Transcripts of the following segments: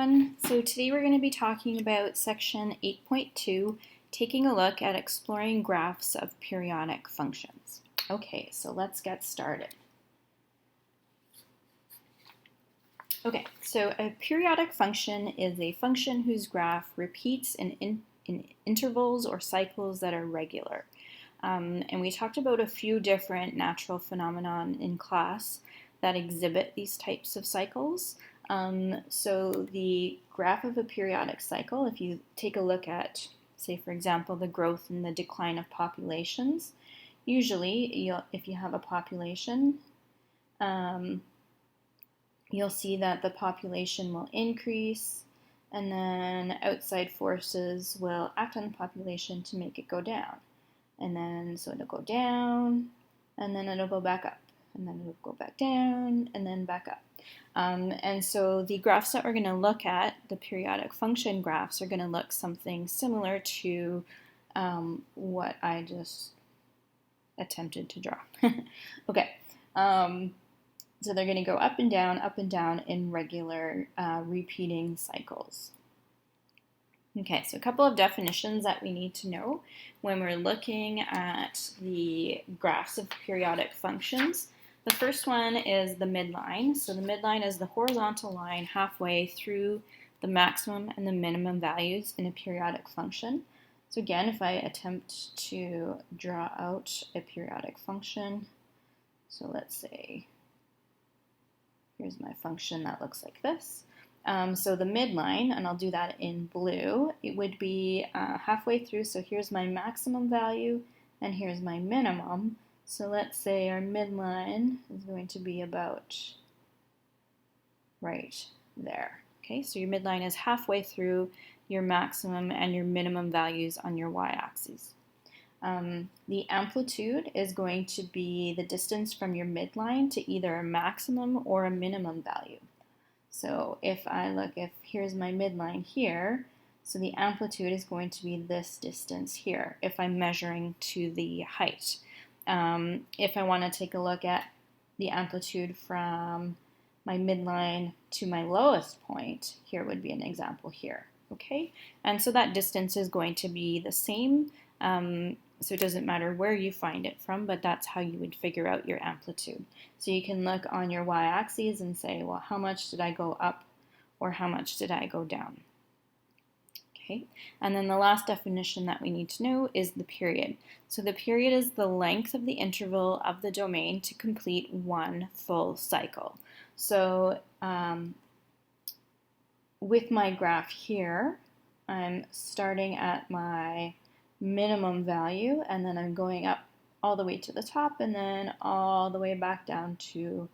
everyone. So today we're going to be talking about section 8.2, taking a look at exploring graphs of periodic functions. Okay, so let's get started. Okay, so a periodic function is a function whose graph repeats in intervals or cycles that are regular. And we talked about a few different natural phenomena in class that exhibit these types of cycles. So the graph of a periodic cycle, if you take a look at, say, for example, the growth and the decline of populations, usually if you have a population, you'll see that the population will increase and then outside forces will act on the population to make it go down. And then so it'll go down and then it'll go back up and then it'll go back down and then back up. And so the graphs that we're going to look at, the periodic function graphs, are going to look something similar to what I just attempted to draw. Okay, so they're going to go up and down in regular repeating cycles. Okay, so a couple of definitions that we need to know when we're looking at the graphs of periodic functions. The first one is the midline. So the midline is the horizontal line halfway through the maximum and the minimum values in a periodic function. So again, if I attempt to draw out a periodic function, so let's say, here's my function that looks like this. So the midline, and I'll do that in blue, it would be halfway through. So here's my maximum value and here's my minimum. So let's say our midline is going to be about right there. Okay, so your midline is halfway through your maximum and your minimum values on your y-axis. The amplitude is going to be the distance from your midline to either a maximum or a minimum value. So if here's my midline here, so the amplitude is going to be this distance here if I'm measuring to the height. If I want to take a look at the amplitude from my midline to my lowest point, here would be an example here, okay? And so that distance is going to be the same, so it doesn't matter where you find it from, but that's how you would figure out your amplitude. So you can look on your y-axis and say, well, how much did I go up or how much did I go down? Okay, and then the last definition that we need to know is the period. So the period is the length of the interval of the domain to complete one full cycle. So with my graph here, I'm starting at my minimum value and then I'm going up all the way to the top and then all the way back down to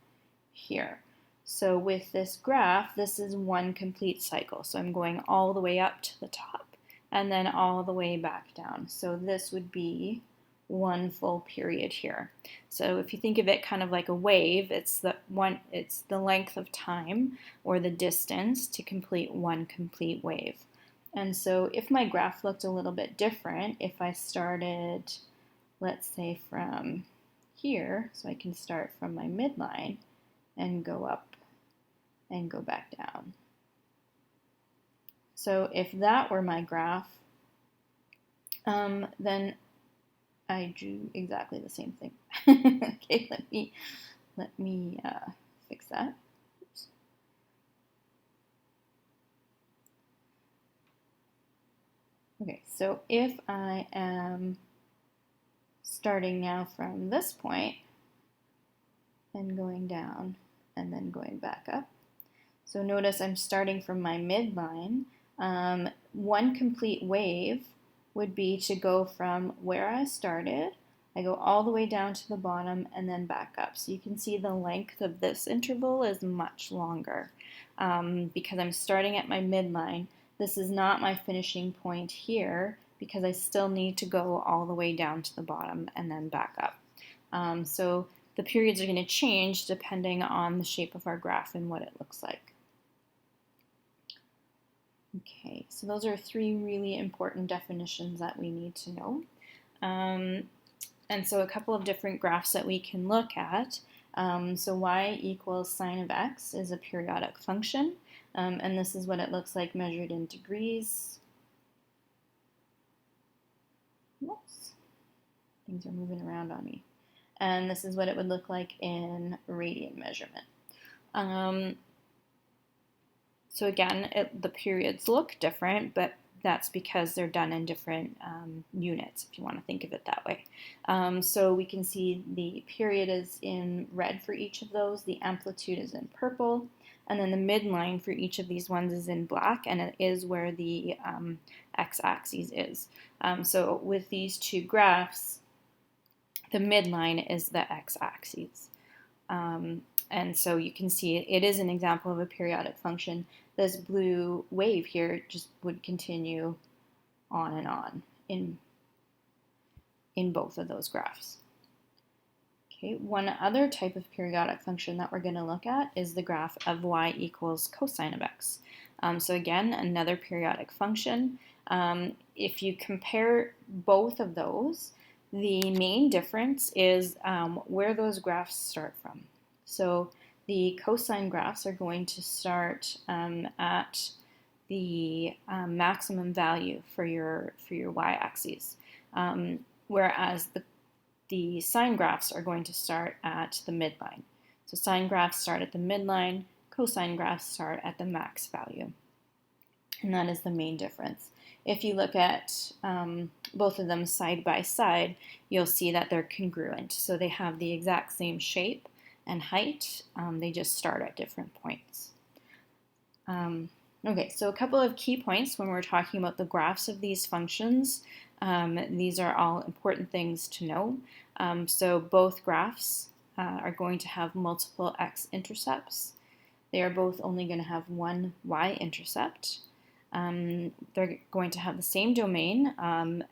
here. So with this graph, this is one complete cycle. So I'm going all the way up to the top and then all the way back down. So this would be one full period here. So if you think of it kind of like a wave, it's the length of time or the distance to complete one complete wave. And so if my graph looked a little bit different, if I started, let's say from here, so I can start from my midline and go up and go back down. So if that were my graph, then I drew exactly the same thing. Okay, let me fix that. Oops. Okay, so if I am starting now from this point and going down and then going back up. So notice I'm starting from my midline. One complete wave would be to go from where I started, I go all the way down to the bottom and then back up. So you can see the length of this interval is much longer because I'm starting at my midline. This is not my finishing point here because I still need to go all the way down to the bottom and then back up. So the periods are going to change depending on the shape of our graph and what it looks like. Okay, so those are three really important definitions that we need to know. And so a couple of different graphs that we can look at. So y equals sine of x is a periodic function. And this is what it looks like measured in degrees. Whoops, things are moving around on me. And this is what it would look like in radian measurement. So again, the periods look different, but that's because they're done in different units, if you want to think of it that way. So we can see the period is in red for each of those, the amplitude is in purple, and then the midline for each of these ones is in black, and it is where the x-axis is. So with these two graphs, the midline is the x-axis. And so you can see it is an example of a periodic function. This blue wave here just would continue on and on in both of those graphs. Okay, one other type of periodic function that we're going to look at is the graph of y equals cosine of x. So again, another periodic function. If you compare both of those, the main difference is where those graphs start from. So the cosine graphs are going to start at the maximum value for your y-axis, whereas the sine graphs are going to start at the midline. So sine graphs start at the midline, cosine graphs start at the max value, and that is the main difference. If you look at both of them side by side, you'll see that they're congruent. So they have the exact same shape and height, they just start at different points. Okay, so a couple of key points when we're talking about the graphs of these functions. These are all important things to know. So both graphs are going to have multiple x-intercepts. They are both only going to have one y-intercept. They're going to have the same domain,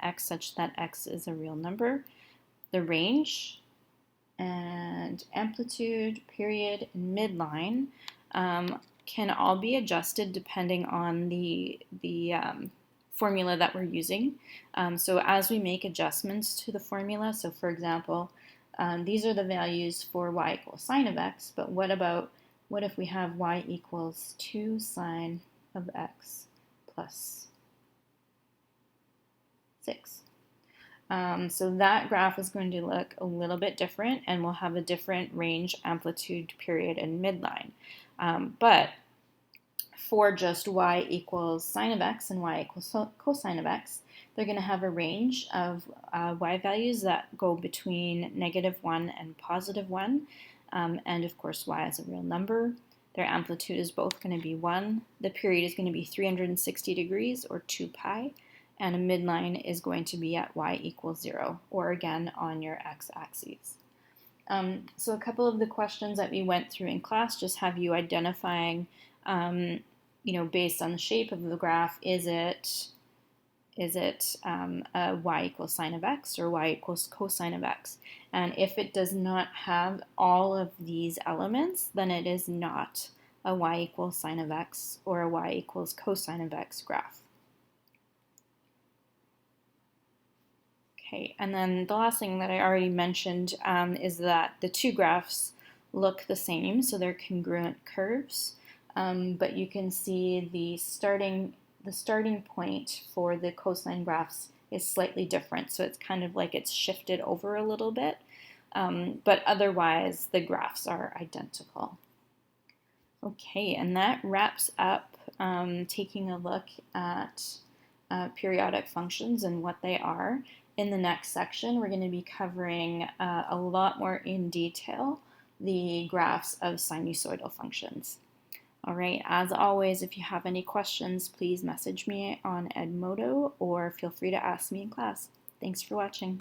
x such that x is a real number. The range and amplitude, period, and midline can all be adjusted depending on the formula that we're using. So as we make adjustments to the formula, so for example, these are the values for y equals sine of x, but what if we have y equals 2 sine of x plus 6? So that graph is going to look a little bit different and will have a different range, amplitude, period, and midline. But for just y equals sine of x and y equals cosine of x, they're going to have a range of y values that go between -1 and +1. And of course, y is a real number. Their amplitude is both going to be 1. The period is going to be 360 degrees, or 2 pi. And a midline is going to be at y equals 0, or again on your x-axis. So a couple of the questions that we went through in class just have you identifying, based on the shape of the graph, is it a y equals sine of x or y equals cosine of x? And if it does not have all of these elements, then it is not a y equals sine of x or a y equals cosine of x graph. Okay, and then the last thing that I already mentioned is that the two graphs look the same, so they're congruent curves, but you can see the starting point for the cosine graphs is slightly different, so it's kind of like it's shifted over a little bit, but otherwise the graphs are identical. Okay, and that wraps up taking a look at periodic functions and what they are. In the next section, we're going to be covering a lot more in detail the graphs of sinusoidal functions. All right, as always, if you have any questions, please message me on Edmodo or feel free to ask me in class. Thanks for watching.